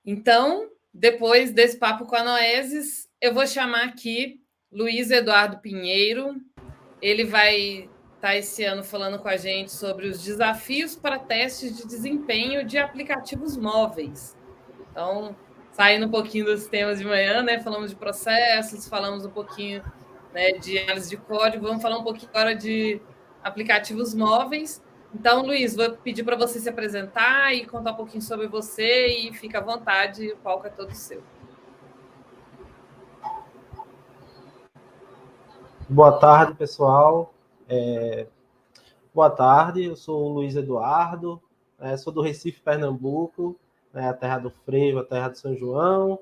Então, depois desse papo com a Noesis, eu vou chamar aqui Luiz Eduardo Pinheiro. Ele vai estar esse ano falando com a gente sobre os desafios para testes de desempenho de aplicativos móveis. Então, saindo um pouquinho dos temas de manhã, né? Falamos de processos, falamos um pouquinho, né, de análise de código, vamos falar um pouquinho agora de aplicativos móveis. Então, Luiz, vou pedir para você se apresentar e contar um pouquinho sobre você e fica à vontade, o palco é todo seu. Boa tarde, pessoal. Boa tarde, eu sou o Luiz Eduardo, sou do Recife, Pernambuco, a terra do frevo, a terra de São João.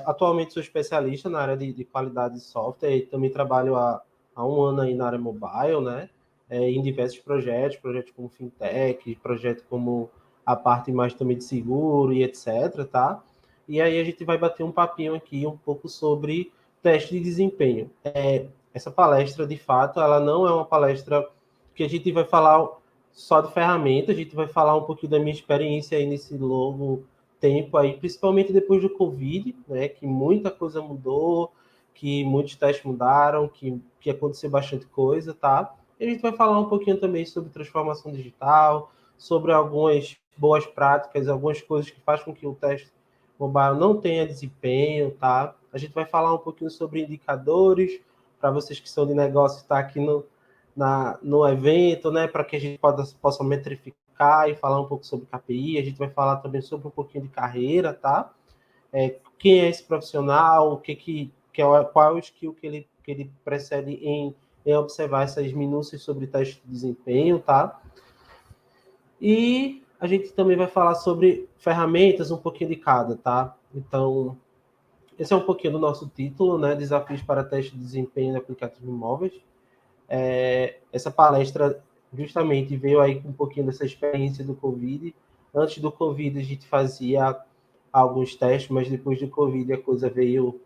Atualmente sou especialista na área de qualidade de software e também trabalho há um ano aí na área mobile, né? Em diversos projetos como fintech, projetos como a parte mais também de seguro e etc, tá? E aí a gente vai bater um papinho aqui um pouco sobre teste de desempenho. Essa palestra, de fato, ela não é uma palestra que a gente vai falar só de ferramentas, a gente vai falar um pouquinho da minha experiência aí nesse longo tempo aí, principalmente depois do Covid, né, que muita coisa mudou, que muitos testes mudaram, que aconteceu bastante coisa, tá? E a gente vai falar um pouquinho também sobre transformação digital, sobre algumas boas práticas, algumas coisas que fazem com que o teste mobile não tenha desempenho, tá? A gente vai falar um pouquinho sobre indicadores, para vocês que são de negócio, estar aqui no evento, né, para que a gente possa metrificar e falar um pouco sobre KPI. A gente vai falar também sobre um pouquinho de carreira, tá? Quem é esse profissional, qual é o skill que ele precede em observar essas minúcias sobre teste de desempenho, tá? E a gente também vai falar sobre ferramentas, um pouquinho de cada, tá? Então, esse é um pouquinho do nosso título, né? Desafios para teste de desempenho de aplicativos móveis. Essa palestra justamente veio aí com um pouquinho dessa experiência do Covid. Antes do Covid, a gente fazia alguns testes, mas depois do Covid a coisa veio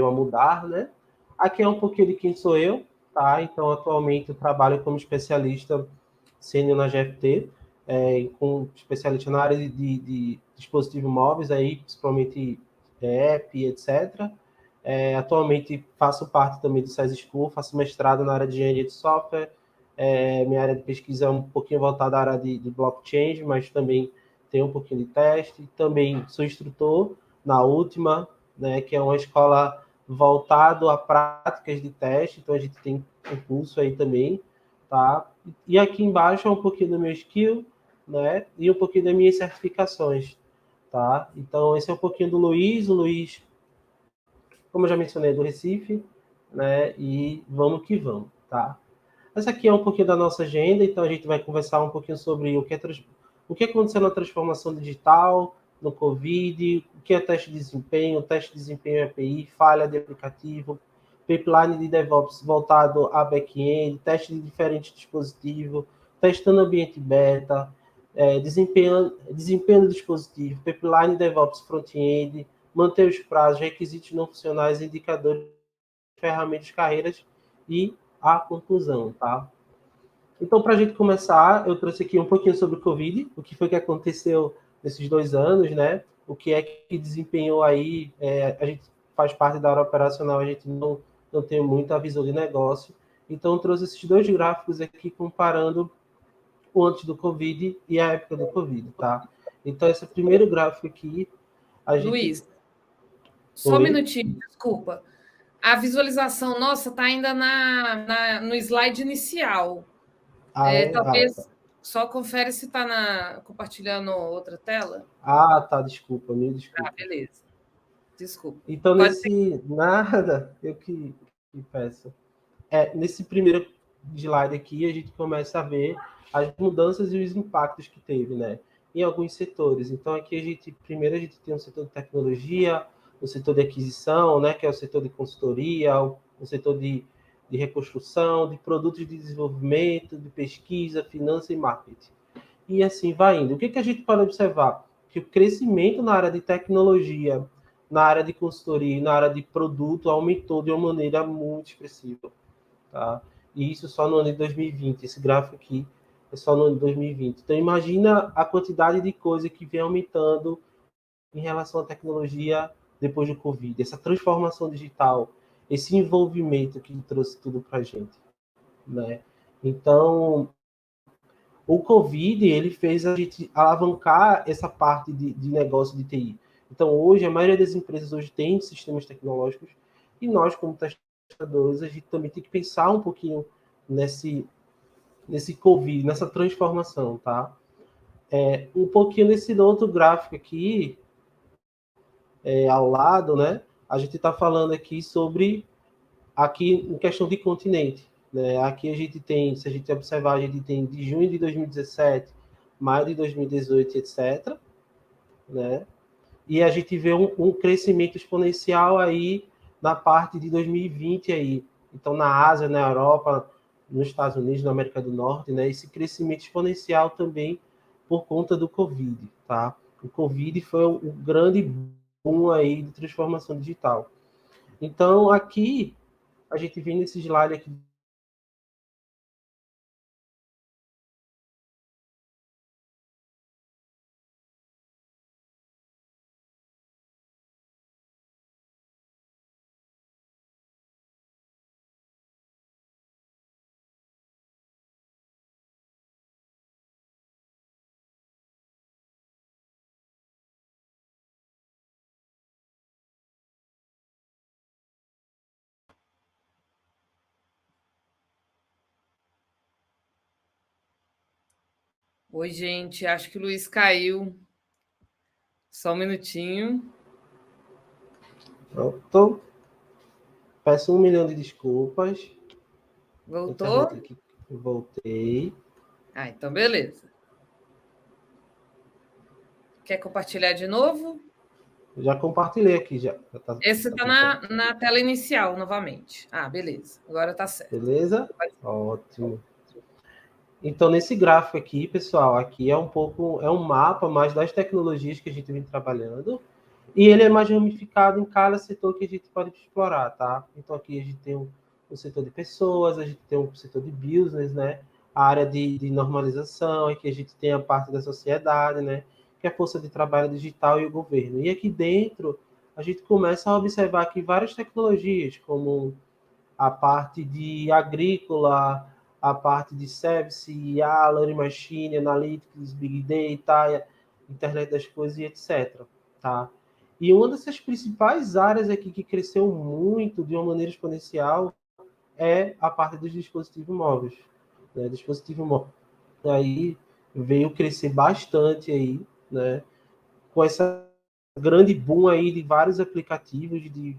a mudar, né? Aqui é um pouquinho de quem sou eu, tá? Então, atualmente, eu trabalho como especialista sênior na GFT, com especialista na área de dispositivos móveis, aí, principalmente app, etc. Atualmente faço parte também do SES School, faço mestrado na área de engenharia de software. Minha área de pesquisa é um pouquinho voltada à área de blockchain, mas também tem um pouquinho de teste. Também sou instrutor na Última, né, que é uma escola voltada a práticas de teste, então a gente tem um curso aí também, tá? E aqui embaixo é um pouquinho do meu skill, né, e um pouquinho das minhas certificações, tá? Então esse é um pouquinho do Luiz. O Luiz, como eu já mencionei, é do Recife, né? E vamos que vamos, tá? Essa aqui é um pouquinho da nossa agenda, então a gente vai conversar um pouquinho sobre o que aconteceu na transformação digital, no Covid, o que é teste de desempenho API, falha de aplicativo, pipeline de DevOps voltado a back-end, teste de diferentes dispositivos, testando ambiente beta, desempenho do dispositivo, pipeline DevOps front-end, manter os prazos, requisitos não funcionais, indicadores, ferramentas, carreiras e a conclusão, tá? Então, para a gente começar, eu trouxe aqui um pouquinho sobre o Covid, o que foi que aconteceu nesses 2 anos, né? O que é que desempenhou aí, a gente faz parte da área operacional, a gente não tem muita visão de negócio. Então, eu trouxe esses dois gráficos aqui comparando o antes do Covid e a época do Covid, tá? Então, esse primeiro gráfico aqui, a gente... Luiz, só um Oi? minutinho, desculpa. A visualização nossa está ainda no slide inicial. Ah, é? Tá. Talvez só confere se está compartilhando outra tela. Tá, desculpa, me Ah, desculpa. beleza. Desculpa. Então, Pode ser. nesse... Nada, eu que peço. Nesse primeiro slide aqui, a gente começa a ver as mudanças e os impactos que teve, né? Em alguns setores. Então, aqui primeiro a gente tem o setor de tecnologia, o setor de aquisição, né? Que é o setor de consultoria, o setor de reconstrução, de produtos de desenvolvimento, de pesquisa, finança e marketing. E assim vai indo. O que a gente pode observar? Que o crescimento na área de tecnologia, na área de consultoria e na área de produto aumentou de uma maneira muito expressiva, tá? E isso só no ano de 2020. Esse gráfico aqui é só no ano de 2020. Então, imagina a quantidade de coisa que vem aumentando em relação à tecnologia depois do Covid, essa transformação digital, esse envolvimento que trouxe tudo para a gente, né? Então, o Covid, ele fez a gente alavancar essa parte de negócio de TI. Então, hoje, a maioria das empresas hoje tem sistemas tecnológicos e nós, como testadores, a gente também tem que pensar um pouquinho nesse Covid, nessa transformação, tá? Um pouquinho nesse outro gráfico aqui, ao lado, né? A gente está falando aqui sobre, aqui em questão de continente, né? Aqui a gente tem, se a gente observar, a gente tem de junho de 2017, maio de 2018, etc., né? E a gente vê um crescimento exponencial aí na parte de 2020 aí. Então, na Ásia, na Europa, nos Estados Unidos, na América do Norte, né? Esse crescimento exponencial também por conta do Covid, tá? O Covid foi um grande boom aí de transformação digital. Então, aqui, a gente vem nesse slide aqui. Oi, gente, acho que o Luiz caiu. Só um minutinho. Então, peço 1 milhão de desculpas. Voltou? Internet aqui, voltei. Ah, então beleza. Quer compartilhar de novo? Já compartilhei aqui, já. Esse está na tela inicial, novamente. Ah, beleza. Agora está certo. Beleza? Ótimo. Então, nesse gráfico aqui, pessoal, aqui é um mapa mais das tecnologias que a gente vem trabalhando, e ele é mais ramificado em cada setor que a gente pode explorar, tá? Então, aqui a gente tem um setor de pessoas, a gente tem um setor de business, né? A área de normalização, aqui a gente tem a parte da sociedade, né? Que é a força de trabalho digital e o governo. E aqui dentro, a gente começa a observar aqui várias tecnologias, como a parte de agrícola, a parte de service, IA, Learning Machine, Analytics, Big Data, Internet das Coisas e etc. Tá? E uma dessas principais áreas aqui que cresceu muito, de uma maneira exponencial, é a parte dos dispositivos móveis. Né? Dispositivo móvel. Aí veio crescer bastante aí, né? Com essa grande boom aí de vários aplicativos, de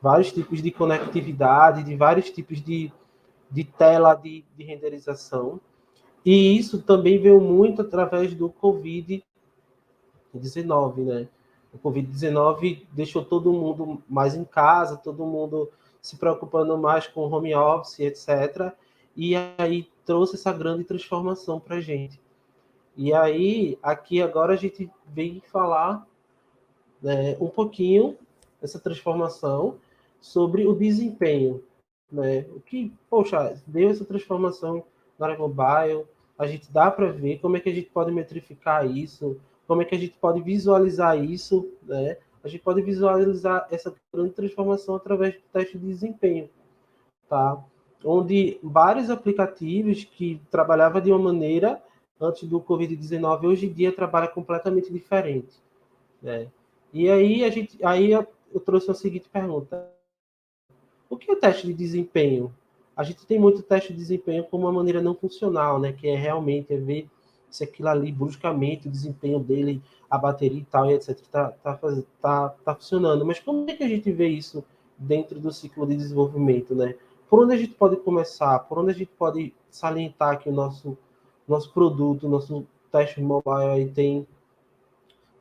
vários tipos de conectividade, de vários tipos de tela de renderização. E isso também veio muito através do Covid-19, né? O Covid-19 deixou todo mundo mais em casa, todo mundo se preocupando mais com home office, etc. E aí trouxe essa grande transformação para a gente. E aí, aqui agora a gente vem falar, né, um pouquinho dessa transformação sobre o desempenho, né? O que, poxa, deu essa transformação na área mobile, a gente dá para ver como é que a gente pode metrificar isso, como é que a gente pode visualizar isso, né? A gente pode visualizar essa grande transformação através do teste de desempenho, tá? Onde vários aplicativos que trabalhavam de uma maneira antes do Covid-19, hoje em dia trabalham completamente diferente, né? E aí eu trouxe a seguinte pergunta: o que é teste de desempenho? A gente tem muito teste de desempenho como uma maneira não funcional, né? Que é realmente ver se aquilo ali, bruscamente, o desempenho dele, a bateria e tal, e etc., tá funcionando. Mas como é que a gente vê isso dentro do ciclo de desenvolvimento, né? Por onde a gente pode começar? Por onde a gente pode salientar que o nosso produto, nosso teste mobile aí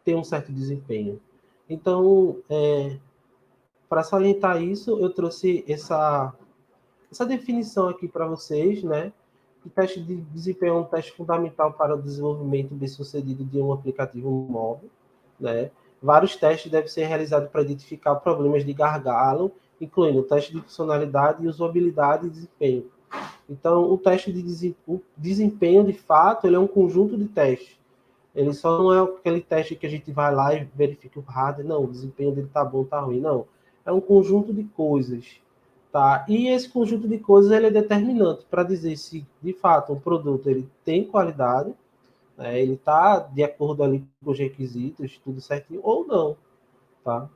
tem um certo desempenho? Então, para salientar isso, eu trouxe essa definição aqui para vocês, né? O teste de desempenho é um teste fundamental para o desenvolvimento bem-sucedido de um aplicativo móvel, né? Vários testes devem ser realizados para identificar problemas de gargalo, incluindo o teste de funcionalidade, usabilidade e desempenho. Então, o teste de desempenho, de fato, ele é um conjunto de testes, Ele só não é aquele teste que a gente vai lá e verifica o hardware, não, o desempenho dele tá bom, tá ruim, não. É um conjunto de coisas, tá? E esse conjunto de coisas ele é determinante para dizer se, de fato, um produto ele tem qualidade, né, ele está de acordo ali com os requisitos, tudo certinho, ou não, tá?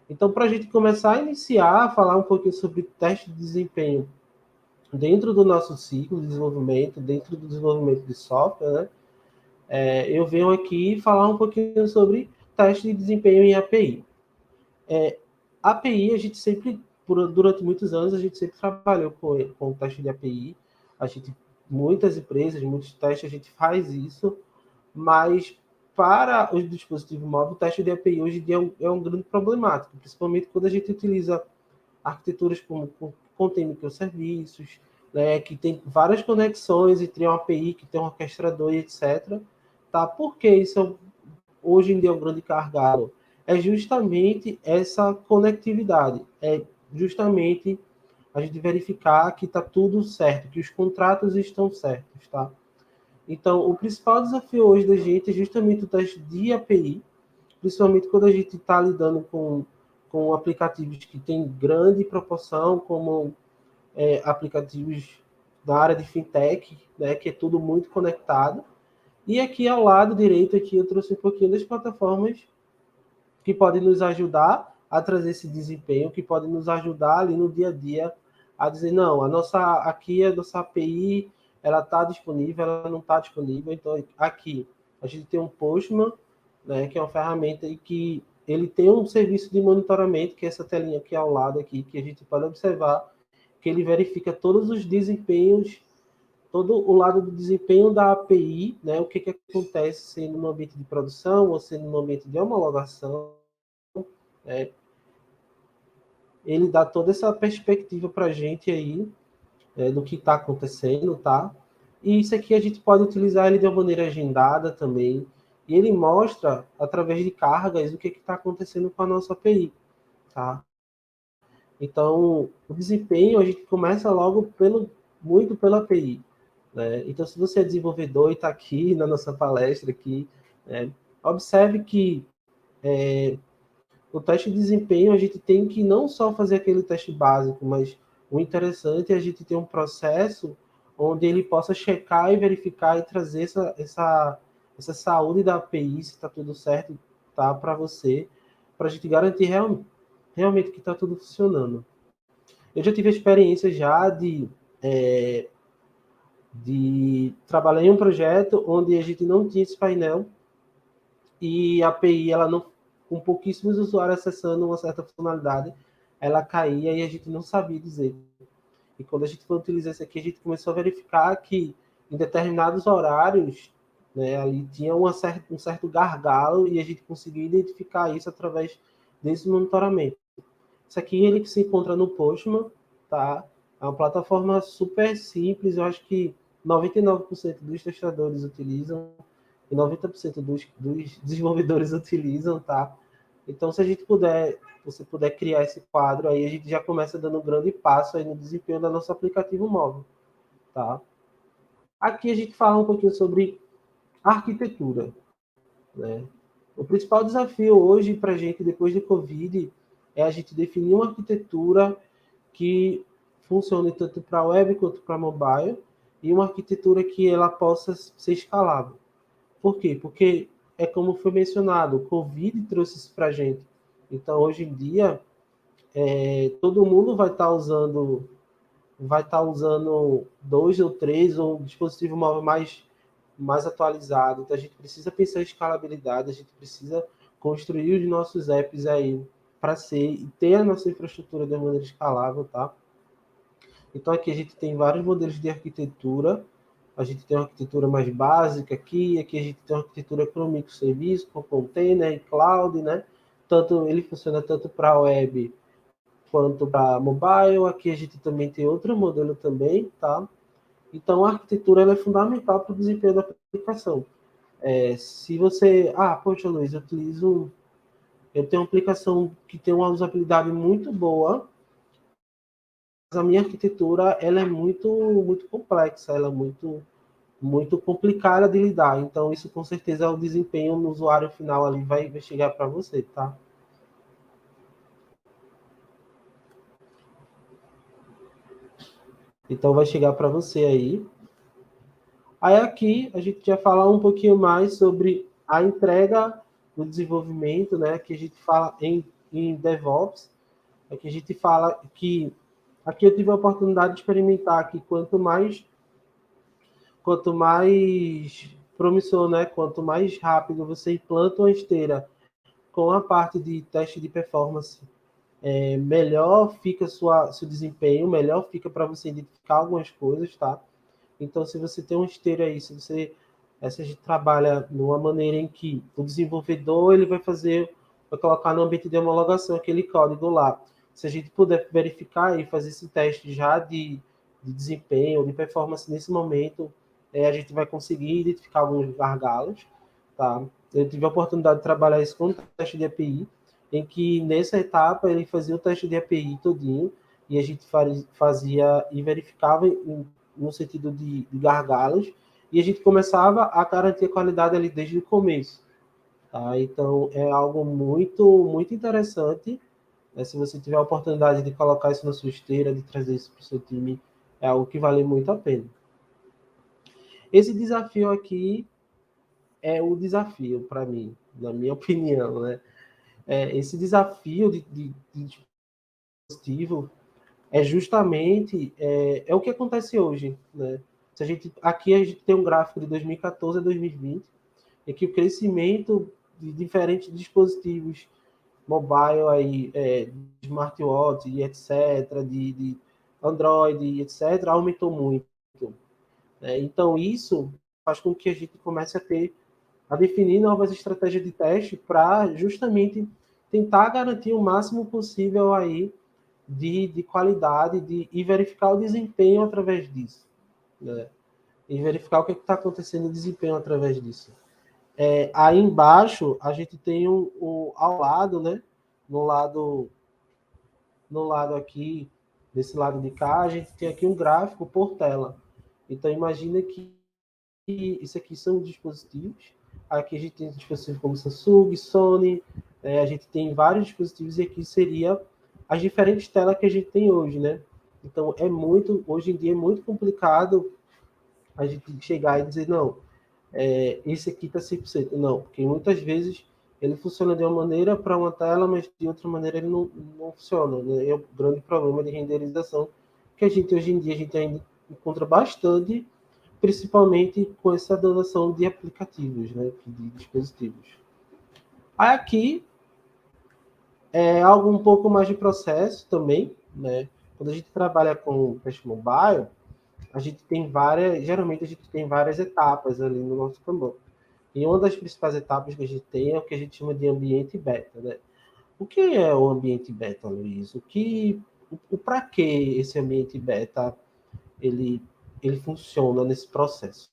Então, para a gente começar a iniciar, a falar um pouquinho sobre teste de desempenho dentro do nosso ciclo de desenvolvimento, dentro do desenvolvimento de software, né? Eu venho aqui falar um pouquinho sobre teste de desempenho em API. API, a gente sempre, durante muitos anos, a gente sempre trabalhou com teste de API. Muitas empresas, muitos testes, a gente faz isso, mas para os dispositivos móveis, o teste de API hoje em dia é um grande problemático, principalmente quando a gente utiliza arquiteturas como contém microserviços, né, que tem várias conexões entre uma API, que tem um orquestrador e etc. Tá? Por que isso hoje em dia é um grande gargalo? É justamente essa conectividade, é justamente a gente verificar que está tudo certo, que os contratos estão certos, tá? Então, o principal desafio hoje da gente é justamente o teste de API, principalmente quando a gente está lidando com aplicativos que têm grande proporção, como aplicativos da área de fintech, né, que é tudo muito conectado. E aqui ao lado direito aqui eu trouxe um pouquinho das plataformas que podem nos ajudar a trazer esse desempenho, que podem nos ajudar ali no dia a dia a dizer, não, a nossa API, ela está disponível, ela não está disponível. Então, aqui a gente tem um Postman, né, que é uma ferramenta que ele tem um serviço de monitoramento, que é essa telinha aqui ao lado aqui, que a gente pode observar que ele verifica todos os desempenhos, todo o lado do desempenho da API, né, o que acontece sendo no ambiente de produção ou sendo no ambiente de homologação. Ele dá toda essa perspectiva para a gente aí, do que está acontecendo, tá? E isso aqui a gente pode utilizar ele de uma maneira agendada também. E ele mostra, através de cargas, o que está acontecendo com a nossa API, tá? Então, o desempenho, a gente começa logo muito pela API. Né? Então, se você é desenvolvedor e está aqui na nossa palestra, aqui, observe que o teste de desempenho, a gente tem que não só fazer aquele teste básico, mas o interessante é a gente ter um processo onde ele possa checar e verificar e trazer essa saúde da API, se está tudo certo, tá, para você, para a gente garantir realmente que está tudo funcionando. Eu já tive a experiência já de trabalhar em um projeto onde a gente não tinha esse painel e a API, ela não, com pouquíssimos usuários acessando uma certa funcionalidade, ela caía e a gente não sabia dizer. E quando a gente foi utilizar isso aqui, a gente começou a verificar que em determinados horários, né, ali tinha um certo gargalo e a gente conseguiu identificar isso através desse monitoramento. Isso aqui ele se encontra no Postman, tá? É uma plataforma super simples, eu acho que 99% dos testadores utilizam e 90% dos desenvolvedores utilizam, tá? Então, se a gente você puder criar esse quadro aí, a gente já começa dando um grande passo aí no desempenho do nosso aplicativo móvel, tá? Aqui a gente fala um pouquinho sobre arquitetura, né? O principal desafio hoje para a gente, depois de Covid, é a gente definir uma arquitetura que funcione tanto para web quanto para mobile e uma arquitetura que ela possa ser escalável. Por quê? Porque é como foi mencionado, o Covid trouxe isso para a gente. Então, hoje em dia, todo mundo vai estar usando dois ou três ou um dispositivo móvel mais atualizado. Então, a gente precisa pensar em escalabilidade, a gente precisa construir os nossos apps aí para ser e ter a nossa infraestrutura de maneira escalável, tá? Então, aqui a gente tem vários modelos de arquitetura. A gente tem uma arquitetura mais básica aqui a gente tem uma arquitetura com microserviço, com container e cloud, né? Ele funciona tanto para web quanto para mobile. Aqui a gente também tem outro modelo também, tá? Então, a arquitetura ela é fundamental para o desempenho da aplicação. Se você... poxa, Luiz, eu tenho uma aplicação que tem uma usabilidade muito boa, mas a minha arquitetura ela é muito complexa, ela é muito muito complicada de lidar. Então, isso com certeza o desempenho no usuário final ali vai chegar para você, tá? Então, vai chegar para você aí. Aí aqui a gente já falar um pouquinho mais sobre a entrega do desenvolvimento, né? Que a gente fala em DevOps. Aqui a gente fala que aqui eu tive a oportunidade de experimentar que quanto mais promissor, né? Quanto mais rápido você implanta uma esteira com a parte de teste de performance, melhor fica seu desempenho, melhor fica para você identificar algumas coisas, tá? Então, se você tem uma esteira aí, se a gente trabalha numa maneira em que o desenvolvedor ele vai colocar no ambiente de homologação aquele código lá. Se a gente puder verificar e fazer esse teste já de desempenho, de performance nesse momento, a gente vai conseguir identificar alguns gargalos, tá? Eu tive a oportunidade de trabalhar isso com o teste de API, em que nessa etapa ele fazia o teste de API todinho, e a gente fazia e verificava no sentido de gargalos, e a gente começava a garantir a qualidade ali desde o começo. Tá? Então, é algo muito interessante. Né? Se você tiver a oportunidade de colocar isso na sua esteira, de trazer isso para o seu time, é algo que vale muito a pena. Esse desafio aqui é o desafio para mim, na minha opinião. Né? Esse desafio de dispositivo é justamente o que acontece hoje, né? Aqui a gente tem um gráfico de 2014 a 2020, em que o crescimento de diferentes dispositivos mobile aí, smartwatch e etc, de Android e etc, aumentou muito. Né? Então isso faz com que a gente comece a definir novas estratégias de teste para justamente tentar garantir o máximo possível aí de qualidade e verificar o desempenho através disso. Né? E verificar o que está acontecendo no desempenho através disso. Aí embaixo, a gente tem ao lado, né? No lado aqui, desse lado de cá, a gente tem aqui um gráfico por tela. Então, imagina que isso aqui são dispositivos. Aqui a gente tem dispositivos como Samsung, Sony, a gente tem vários dispositivos e aqui seria as diferentes telas que a gente tem hoje, né? Então, hoje em dia é muito complicado a gente chegar e dizer, não, esse aqui está 100%. Não, porque muitas vezes ele funciona de uma maneira para uma tela, mas de outra maneira ele não funciona. Né? É o grande problema de renderização que a gente hoje em dia a gente ainda encontra bastante, principalmente com essa adoção de aplicativos, né, de dispositivos. Aqui é algo um pouco mais de processo também, né? Quando a gente trabalha com teste mobile, geralmente a gente tem várias etapas ali no nosso Kanban. E uma das principais etapas que a gente tem é o que a gente chama de ambiente beta, né? O que é o ambiente beta, Luiz? Para que esse ambiente beta ele, ele funciona nesse processo?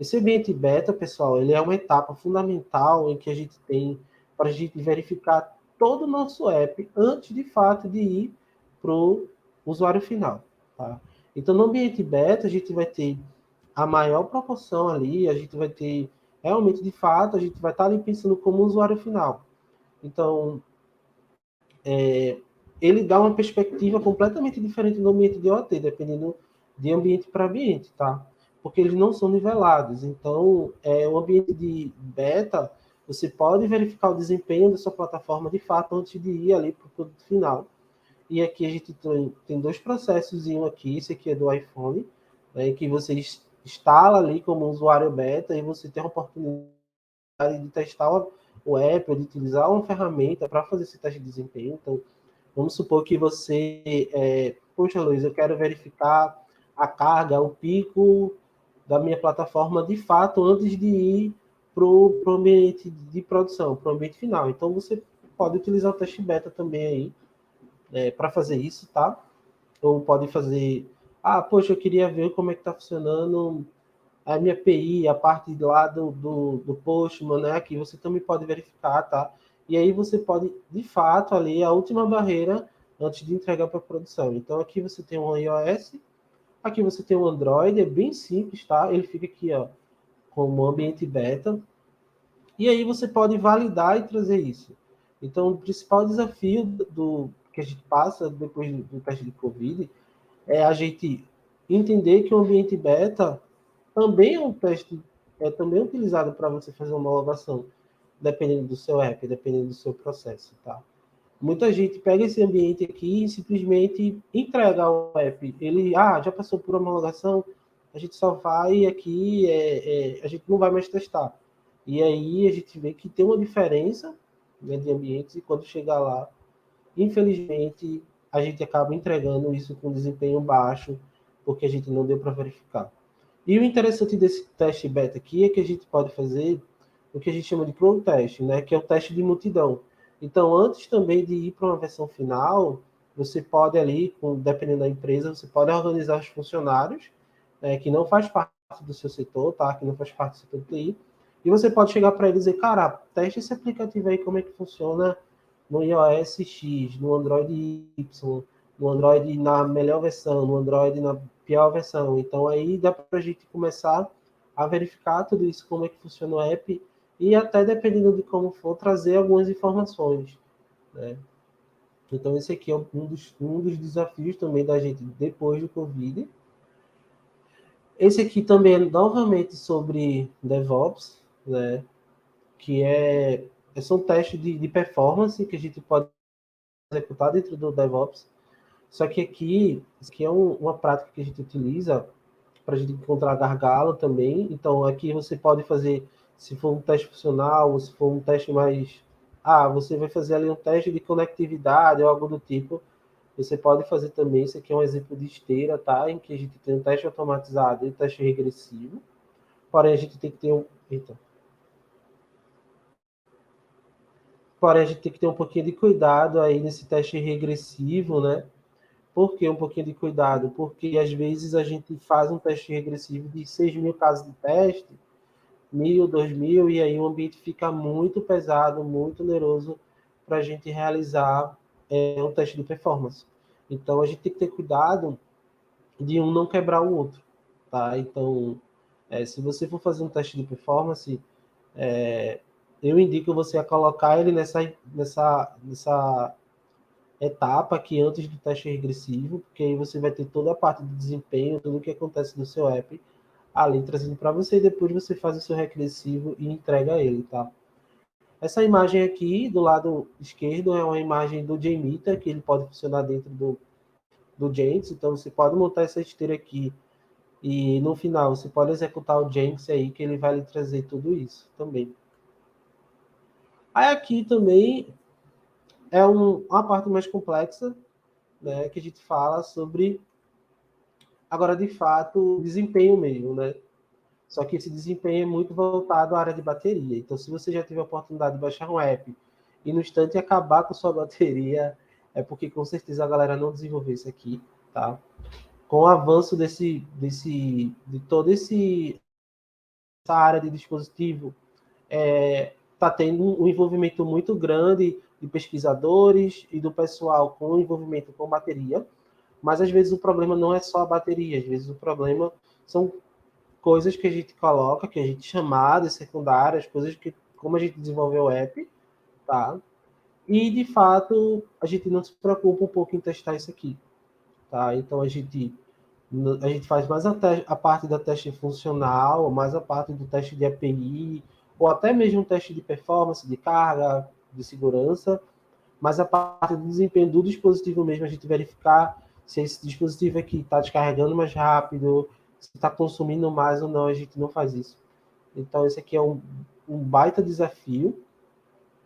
Esse ambiente beta, pessoal, ele é uma etapa fundamental em que a gente tem para a gente verificar todo o nosso app antes, de fato, de ir para o usuário final. Tá? Então, no ambiente beta, a gente vai ter a maior proporção ali, a gente vai ter, realmente, de fato, a gente vai estar ali pensando como usuário final. Então, ele dá uma perspectiva completamente diferente do ambiente de OT, dependendo de ambiente para ambiente, tá? Porque eles não são nivelados. Então, o ambiente de beta, você pode verificar o desempenho da sua plataforma de fato antes de ir ali para o produto final. E aqui a gente tem dois processos aqui. Esse aqui é do iPhone, né, que você instala ali como usuário beta e você tem a oportunidade de testar o app, ou de utilizar uma ferramenta para fazer esse teste de desempenho. Então, vamos supor que você, poxa, Luiz, eu quero verificar a carga, o pico da minha plataforma de fato antes de ir para o ambiente de produção, para o ambiente final. Então, você pode utilizar o teste beta também aí para fazer isso, tá? Ou pode fazer, poxa, eu queria ver como é que está funcionando a minha API, a parte lá do Postman, né? Aqui você também pode verificar, tá? E aí você pode, de fato, ali a última barreira antes de entregar para a produção. Então aqui você tem um iOS, Aqui você tem o Android, é bem simples, tá? Ele fica aqui, ó, como ambiente beta. E aí você pode validar e trazer isso. Então, o principal desafio que a gente passa depois do teste de Covid é a gente entender que o ambiente beta também é um teste, é também utilizado para você fazer uma homologação, dependendo do seu app, dependendo do seu processo, tá? Muita gente pega esse ambiente aqui e simplesmente entrega o app. Ele, já passou por homologação, a gente só vai aqui, a gente não vai mais testar. E aí a gente vê que tem uma diferença, né, de ambientes, e quando chegar lá, infelizmente, a gente acaba entregando isso com desempenho baixo, porque a gente não deu para verificar. E o interessante desse teste beta aqui é que a gente pode fazer o que a gente chama de clone test, né, que é o teste de multidão. Então, antes também de ir para uma versão final, você pode ali, dependendo da empresa, você pode organizar os funcionários, que não faz parte do seu setor, tá? Que não faz parte do setor TI, e você pode chegar para eles e dizer, cara, teste esse aplicativo aí, como é que funciona no iOS X, no Android Y, no Android na melhor versão, no Android na pior versão. Então, aí dá para a gente começar a verificar tudo isso, como é que funciona o app, e até, dependendo de como for, trazer algumas informações, né? Então, esse aqui é um dos desafios também da gente depois do Covid. Esse aqui também é novamente sobre DevOps, né? Que são testes de performance que a gente pode executar dentro do DevOps. Só que aqui, isso aqui é uma prática que a gente utiliza para a gente encontrar gargalo também. Então, aqui você pode fazer, se for um teste funcional, ou se for um teste mais... você vai fazer ali um teste de conectividade ou algo do tipo. Você pode fazer também, isso aqui é um exemplo de esteira, tá? Em que a gente tem um teste automatizado e um teste regressivo. Porém, a gente tem que ter Porém, a gente tem que ter um pouquinho de cuidado aí nesse teste regressivo, né? Por que um pouquinho de cuidado? Porque às vezes a gente faz um teste regressivo de 6.000 casos de teste, 1.000, 2.000, e aí o ambiente fica muito pesado, muito oneroso para a gente realizar um teste de performance. Então a gente tem que ter cuidado de um não quebrar o outro, tá? Então, se você for fazer um teste de performance, eu indico você a colocar ele nessa etapa aqui antes do teste regressivo, porque aí você vai ter toda a parte de desempenho, tudo o que acontece no seu app ali trazendo para você, e depois você faz o seu regressivo e entrega ele, tá? Essa imagem aqui do lado esquerdo é uma imagem do JMeter, que ele pode funcionar dentro do Jenkins, então você pode montar essa esteira aqui e no final você pode executar o Jenkins aí, que ele vai lhe trazer tudo isso também. Aí aqui também é uma parte mais complexa, né, que a gente fala sobre, agora de fato, desempenho mesmo, né? Só que esse desempenho é muito voltado à área de bateria. Então, se você já teve a oportunidade de baixar um app e no instante acabar com sua bateria, é porque com certeza a galera não desenvolveu isso aqui, tá? Com o avanço de toda essa área de dispositivo, está tendo um envolvimento muito grande de pesquisadores e do pessoal com envolvimento com bateria, mas às vezes o problema não é só a bateria, às vezes o problema são coisas que a gente coloca, que a gente chama de secundárias, coisas que, como a gente desenvolveu o app, tá? E, de fato, a gente não se preocupa um pouco em testar isso aqui, tá? Então, a gente faz mais a parte da teste funcional, mais a parte do teste de API, ou até mesmo um teste de performance, de carga, de segurança, mas a parte do desempenho do dispositivo mesmo, a gente verificar se esse dispositivo aqui está descarregando mais rápido, se está consumindo mais ou não, a gente não faz isso. Então, esse aqui é um baita desafio,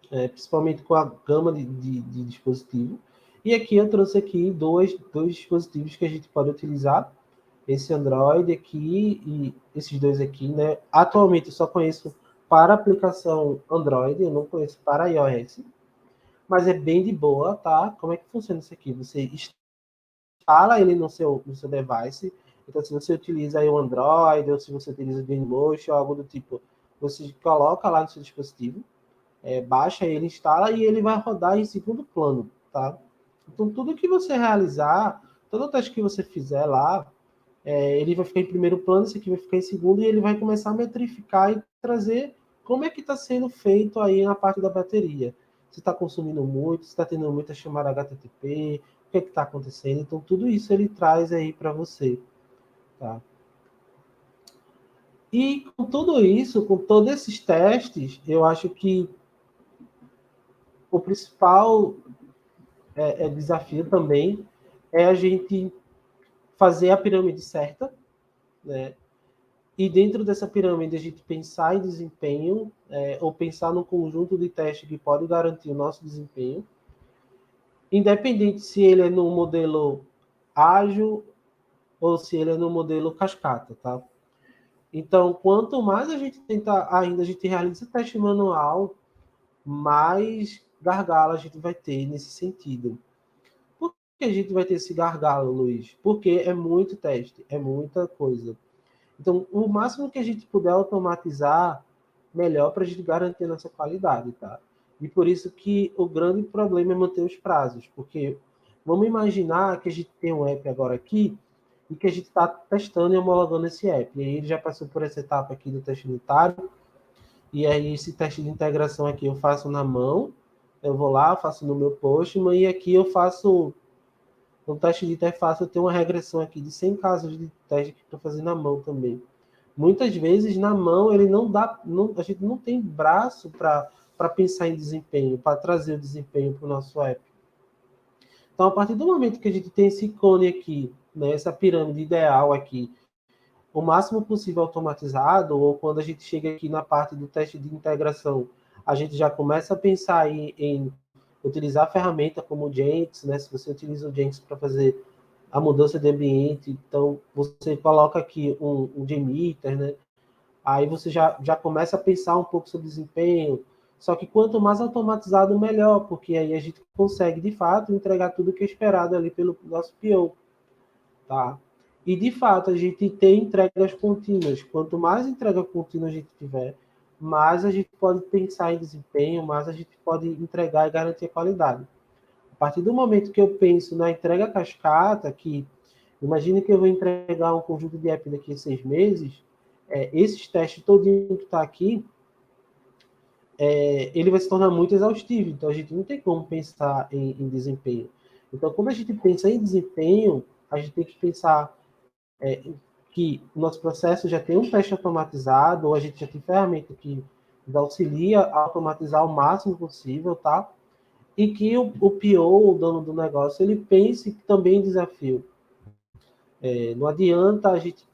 principalmente com a gama de dispositivo. E aqui eu trouxe aqui dois dispositivos que a gente pode utilizar, esse Android aqui e esses dois aqui, né? Atualmente eu só conheço para aplicação Android, eu não conheço para iOS, mas é bem de boa, tá? Como é que funciona isso aqui? Você instala ele no seu device, então se você utiliza aí o Android, ou se você utiliza o Dailymotion, ou algo do tipo, você coloca lá no seu dispositivo, baixa ele, instala e ele vai rodar em segundo plano, tá? Então tudo que você realizar, todo o teste que você fizer lá, ele vai ficar em primeiro plano, esse aqui vai ficar em segundo, e ele vai começar a metrificar e trazer como é que está sendo feito aí na parte da bateria. Se está consumindo muito, se está tendo muita chamada HTTP, o que é que está acontecendo. Então, tudo isso ele traz aí para você. Tá? E com tudo isso, com todos esses testes, eu acho que o principal desafio também é a gente fazer a pirâmide certa, né? E dentro dessa pirâmide a gente pensar em desempenho, ou pensar no conjunto de testes que pode garantir o nosso desempenho, independente se ele é no modelo ágil ou se ele é no modelo cascata, tá? Então, quanto mais a gente tenta ainda, a gente realiza teste manual, mais gargalo a gente vai ter nesse sentido. Por que a gente vai ter esse gargalo, Luiz? Porque é muito teste, é muita coisa. Então, o máximo que a gente puder automatizar, melhor para a gente garantir a nossa qualidade, tá? E por isso que o grande problema é manter os prazos, porque vamos imaginar que a gente tem um app agora aqui e que a gente está testando e homologando esse app. E aí ele já passou por essa etapa aqui do teste unitário, e aí esse teste de integração aqui eu faço na mão, eu vou lá, faço no meu Postman, e aqui eu faço no teste de interface, eu tenho uma regressão aqui de 100 casos de teste que estou fazendo na mão também. Muitas vezes, na mão, ele não dá, a gente não tem braço para pensar em desempenho, para trazer o desempenho para o nosso app. Então, a partir do momento que a gente tem esse cone aqui, né, essa pirâmide ideal aqui, o máximo possível automatizado, ou quando a gente chega aqui na parte do teste de integração, a gente já começa a pensar em utilizar a ferramenta como o Jenkins, né? Se você utiliza o Jenkins para fazer a mudança de ambiente, então você coloca aqui um JMeter, né? Aí você já começa a pensar um pouco sobre desempenho, só que quanto mais automatizado, melhor, porque aí a gente consegue, de fato, entregar tudo que é esperado ali pelo nosso PO, tá? E, de fato, a gente tem entregas contínuas. Quanto mais entrega contínua a gente tiver, mais a gente pode pensar em desempenho, mais a gente pode entregar e garantir a qualidade. A partir do momento que eu penso na entrega cascata, que imagine que eu vou entregar um conjunto de app daqui a 6 meses, esses testes todinho que está aqui, ele vai se tornar muito exaustivo. Então, a gente não tem como pensar em desempenho. Então, quando a gente pensa em desempenho, a gente tem que pensar que o nosso processo já tem um teste automatizado, ou a gente já tem ferramenta que auxilia a automatizar o máximo possível, tá? E que o PO, o dono do negócio, ele pense também em desafio. Não adianta a gente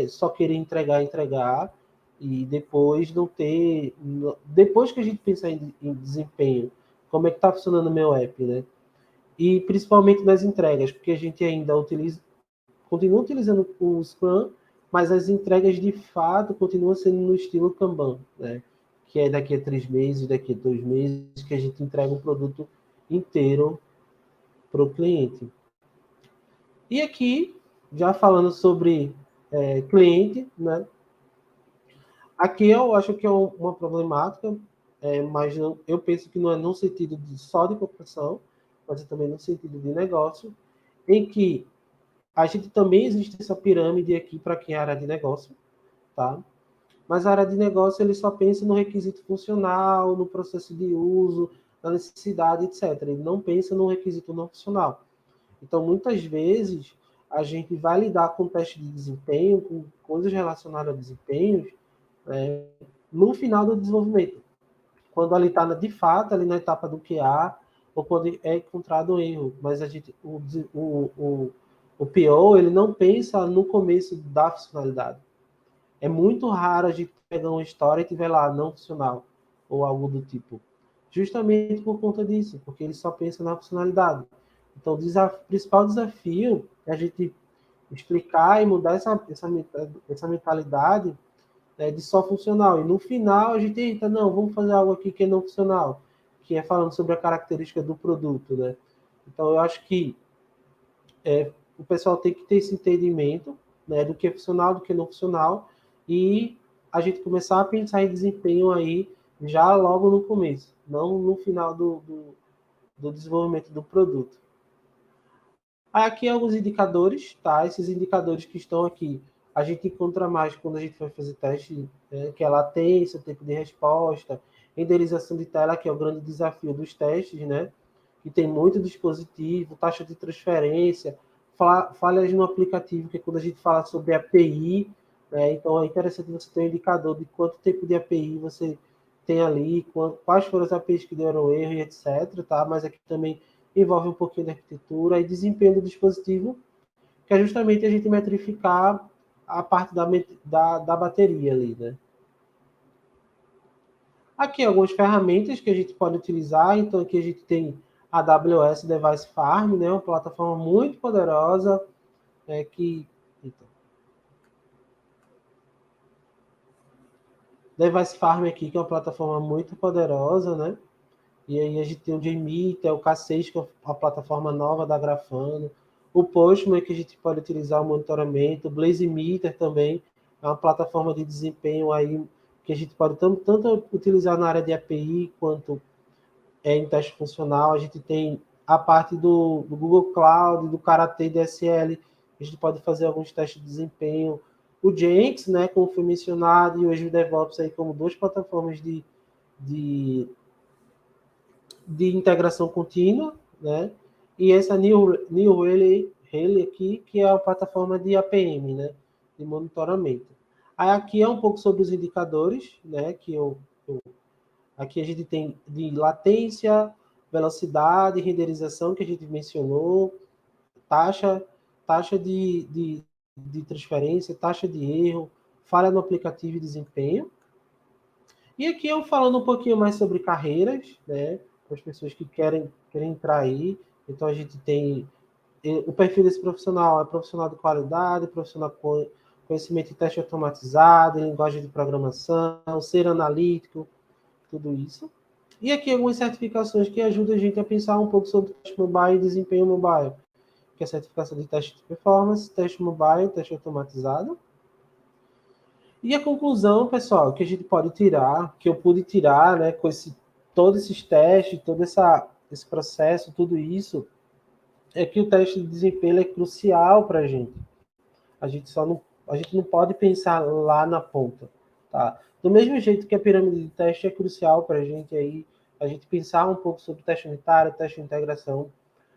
só querer entregar, e depois não ter... Depois que a gente pensar em desempenho, como é que está funcionando o meu app, né? E principalmente nas entregas, porque a gente ainda continua utilizando o Scrum, mas as entregas de fato continuam sendo no estilo Kanban, né? Que é daqui a 3 meses, daqui a 2 meses, que a gente entrega um produto inteiro para o cliente. E aqui, já falando sobre cliente, né? Aqui eu acho que é uma problemática, mas eu penso que não é no sentido só de computação, mas também no sentido de negócio, em que a gente também existe essa pirâmide aqui para quem é área de negócio, tá? Mas a área de negócio ele só pensa no requisito funcional, no processo de uso, na necessidade, etc. Ele não pensa no requisito não funcional. Então, muitas vezes, a gente vai lidar com teste de desempenho, com coisas relacionadas a desempenhos, no final do desenvolvimento. Quando ele está, de fato, ali na etapa do QA, ou quando é encontrado um erro. Mas o PO, ele não pensa no começo da funcionalidade. É muito raro a gente pegar uma história e tiver lá não funcional, ou algo do tipo. Justamente por conta disso, porque ele só pensa na funcionalidade. Então, o principal desafio é a gente explicar e mudar essa mentalidade, de só funcional. E no final a gente, eita, não, vamos fazer algo aqui que é não funcional, que é falando sobre a característica do produto, né? Então, eu acho que o pessoal tem que ter esse entendimento, né, do que é funcional, do que é não funcional, e a gente começar a pensar em desempenho aí já logo no começo, não no final do desenvolvimento do produto. Aqui alguns indicadores, tá? Esses indicadores que estão aqui, a gente encontra mais quando a gente vai fazer teste, né? Que é latência, tempo de resposta, renderização de tela, que é o grande desafio dos testes, né? Que tem muito dispositivo, taxa de transferência, falhas no aplicativo, que é quando a gente fala sobre API, né? Então é interessante você ter um indicador de quanto tempo de API você tem ali, quais foram as APIs que deram erro e etc, tá? Mas aqui também envolve um pouquinho da arquitetura e desempenho do dispositivo, que é justamente a gente metrificar a parte da bateria ali, né? Aqui algumas ferramentas que a gente pode utilizar. Então aqui a gente tem a AWS Device Farm, né? Uma plataforma muito poderosa, que... Device Farm aqui, que é uma plataforma muito poderosa, né? E aí a gente tem o JMeter, o K6, que é a plataforma nova da Grafana, o Postman, que a gente pode utilizar o monitoramento, o Blazemeter também, é uma plataforma de desempenho aí que a gente pode tanto utilizar na área de API quanto em teste funcional. A gente tem a parte do Google Cloud, do Karate DSL, a gente pode fazer alguns testes de desempenho. O Jenks, né, como foi mencionado, e o Azure DevOps aí como duas plataformas de de integração contínua, né? E essa New Relay aqui, que é a plataforma de APM, né? De monitoramento. Aí aqui é um pouco sobre os indicadores, né? Aqui a gente tem de latência, velocidade, renderização, que a gente mencionou, taxa, taxa de transferência, taxa de erro, falha no aplicativo e desempenho. E aqui eu falando um pouquinho mais sobre carreiras, né? Para as pessoas que querem entrar aí. Então a gente tem o perfil desse profissional, é profissional de qualidade, profissional com conhecimento de teste automatizado, linguagem de programação, ser analítico, tudo isso. E aqui algumas certificações que ajudam a gente a pensar um pouco sobre teste mobile e desempenho mobile, que é a certificação de teste de performance, teste mobile, teste automatizado. E a conclusão, pessoal, que a gente pode tirar, que eu pude tirar, né, com todos esses testes, esse processo, tudo isso, é que o teste de desempenho é crucial para a gente. A gente não pode pensar lá na ponta, tá? Do mesmo jeito que a pirâmide de teste é crucial para a gente aí, a gente pensar um pouco sobre teste unitário, teste de integração,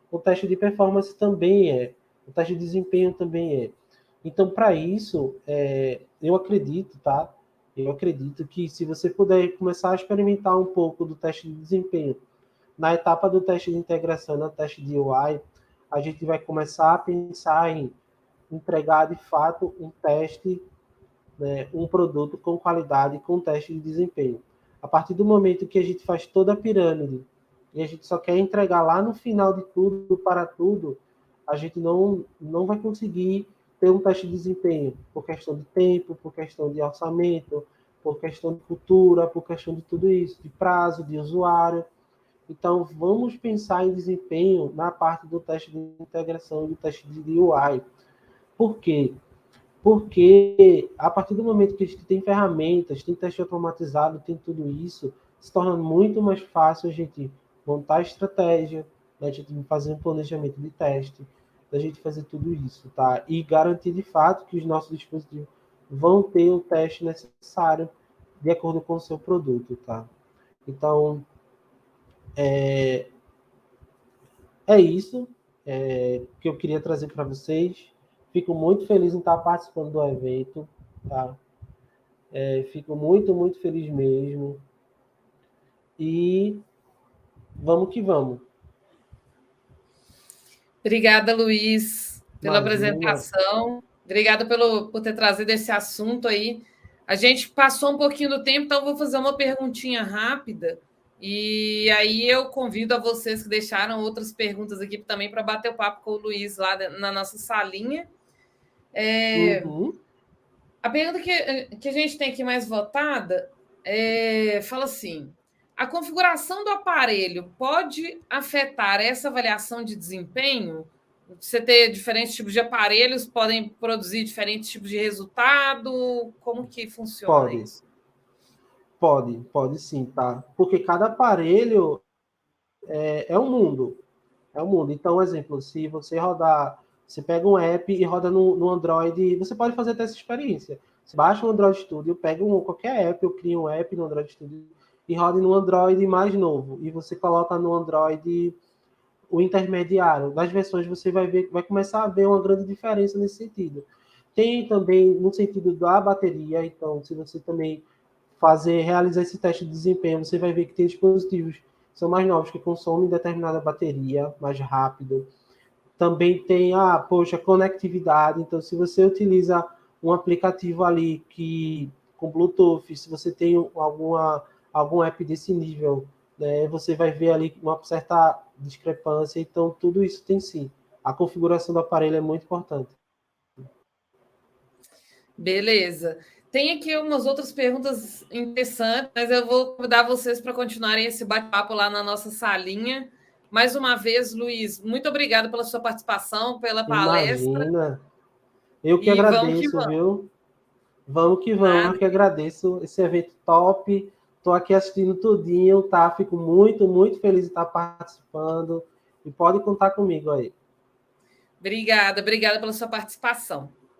o teste de performance também é, o teste de desempenho também é. Então, para isso, eu acredito, tá? Eu acredito que se você puder começar a experimentar um pouco do teste de desempenho na etapa do teste de integração, no teste de UI, a gente vai começar a pensar em entregar de fato um teste, né, um produto com qualidade, com teste de desempenho. A partir do momento que a gente faz toda a pirâmide e a gente só quer entregar lá no final de tudo, para tudo, a gente não vai conseguir ter um teste de desempenho, por questão de tempo, por questão de orçamento, por questão de cultura, por questão de tudo isso, de prazo, de usuário. Então, vamos pensar em desempenho na parte do teste de integração e do teste de UI. Por quê? Porque a partir do momento que a gente tem ferramentas, tem teste automatizado, tem tudo isso, se torna muito mais fácil a gente montar a estratégia, né, a gente fazer um planejamento de teste, a gente fazer tudo isso, tá? E garantir de fato que os nossos dispositivos vão ter o teste necessário de acordo com o seu produto, tá? Então, é isso que eu queria trazer para vocês. Fico muito feliz em estar participando do evento, tá? Fico muito, muito feliz mesmo. E vamos que vamos. Obrigada, Luiz, pela Imagina. apresentação. Obrigada por ter trazido esse assunto aí. A gente passou um pouquinho do tempo, então vou fazer uma perguntinha rápida. E aí eu convido a vocês que deixaram outras perguntas aqui também para bater o papo com o Luiz lá na nossa salinha. Uhum. A pergunta que a gente tem aqui mais votada fala assim: a configuração do aparelho pode afetar essa avaliação de desempenho? Você ter diferentes tipos de aparelhos podem produzir diferentes tipos de resultado? Como que funciona Pode, isso? pode sim, tá? Porque cada aparelho é um mundo. É o mundo. Então, exemplo, se você rodar, você pega um app e roda no Android, você pode fazer até essa experiência. Você baixa um Android Studio, pega qualquer app, eu crio um app no Android Studio e roda no Android mais novo. E você coloca no Android o intermediário. Das versões você vai ver, vai começar a ver uma grande diferença nesse sentido. Tem também no sentido da bateria, então, se você também realizar esse teste de desempenho, você vai ver que tem dispositivos que são mais novos, que consomem determinada bateria mais rápido. Também tem poxa, conectividade. Então, se você utiliza um aplicativo ali que com Bluetooth, se você tem algum app desse nível, né, você vai ver ali uma certa discrepância. Então, tudo isso tem sim. A configuração do aparelho é muito importante. Beleza. Tem aqui umas outras perguntas interessantes, mas eu vou convidar vocês para continuarem esse bate-papo lá na nossa salinha. Mais uma vez, Luiz, muito obrigada pela sua participação, pela palestra. Imagina. Eu que E vamos que agradeço, vamos. viu? Vamos que vamos. Nada. Eu que agradeço esse evento top. Estou aqui assistindo tudinho, tá? Fico muito, muito feliz de estar participando. E pode contar comigo aí. Obrigada pela sua participação.